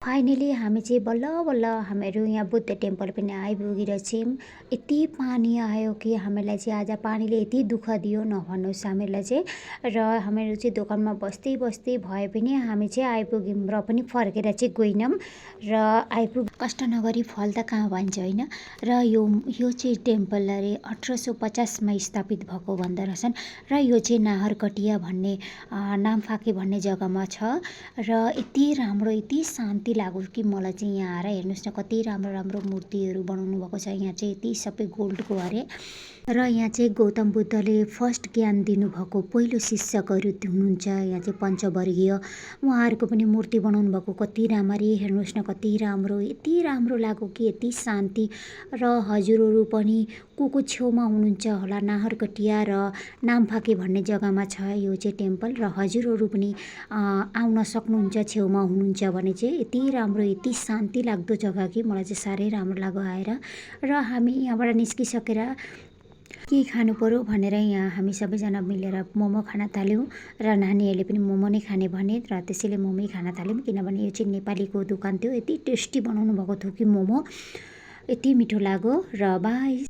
Finally हामी चाहिँ बल्ल बल्ल हामीहरू यहाँ बुद्ध टेम्पल पनि आइपुगेर छौँ। यति पानी आयो कि हामीलाई चाहिँ आज पानीले यति दुःख दियो नभन्नुहोस् हामीलाई चाहिँ। र हामीहरू चाहिँ दोकानमा बस्दै बस्दै भए पनि हामी चाहिँ आइपुग्यौँ र पनि फर्केर चाहिँ गएनौँ र कष्ट नगरी फल त कहाँ भन्छ होइन। र यो चाहिँ टेम्पल अरे 1850मा स्थापित भएको भन्दो रहेछन्। र यो चाहिँ नाहरकटिया भन्ने नामफाके भन्ने जग्गामा छ। र यति राम्रो यति शान्ति लाग्यो कि मलाई चाहिँ यहाँ आएर हेर्नुहोस् न कति राम्रो राम्रो मूर्तिहरू बनाउनु भएको छ। यहाँ चाहिँ यति सबै गोल्डको अरे। र यहाँ चाहिँ गौतम बुद्धले फर्स्ट ज्ञान दिनुभएको पहिलो शिक्षकहरू हुनुहुन्छ। यहाँ चाहिँ पञ्चवर्गीय उहाँहरूको पनि मूर्ति बनाउनु भएको कति राम्ररी हेर्नुहोस् न कति राम्रो यति राम्रो लाग्यो कि यति शान्ति। र हजुरहरू पनि को छेउमा हुनुहुन्छ होला नाहरकटिया र नामफाके भन्ने जग्गामा छ यो चाहिँ टेम्पल। र हजुरहरू पनि आउन सक्नुहुन्छ छेउमा हुनुहुन्छ भने चाहिँ यति राम्रो यति शान्ति लाग्दो जग्गा कि मलाई चाहिँ साह्रै राम्रो लाग्यो आएर। र हामी यहाँबाट निस्किसकेर के खानु पर्यो भनेर यहाँ हामी सबैजना मिलेर मोमो खान थाल्यौँ। र नानीहरूले पनि मोमो नै खाने भने र त्यसैले मोमै खान थाल्यौँ। किनभने यो चाहिँ नेपालीको दोकान थियो। यति टेस्टी बनाउनु भएको थियो कि मोमो यति मिठो लाग्यो। र बाई।